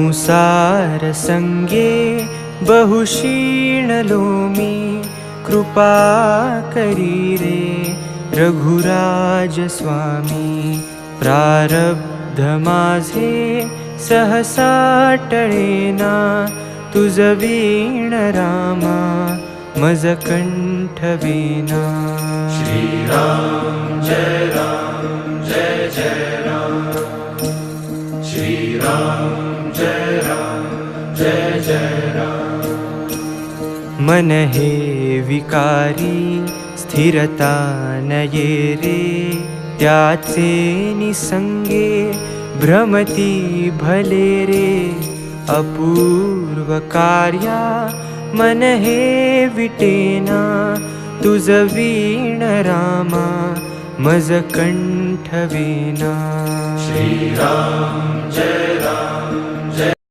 संसार संगे बहुशीणलो मी, कृपा करी रे रघुराज स्वामी. प्रारब्ध माझे सहसा टळेना, तुझ वीण रामा मज कंठवेना. श्रीराम जय राम जय जय राम. श्रीराम जय राम जय जय राम. मन हे विकारी स्थिरता नये रे, त्याचे निसंगे भ्रमती भले रे. अपूर्व कार्या मन हे विटेना, तुझ वीण रामा मज कंठवेना. श्रीराम जय राम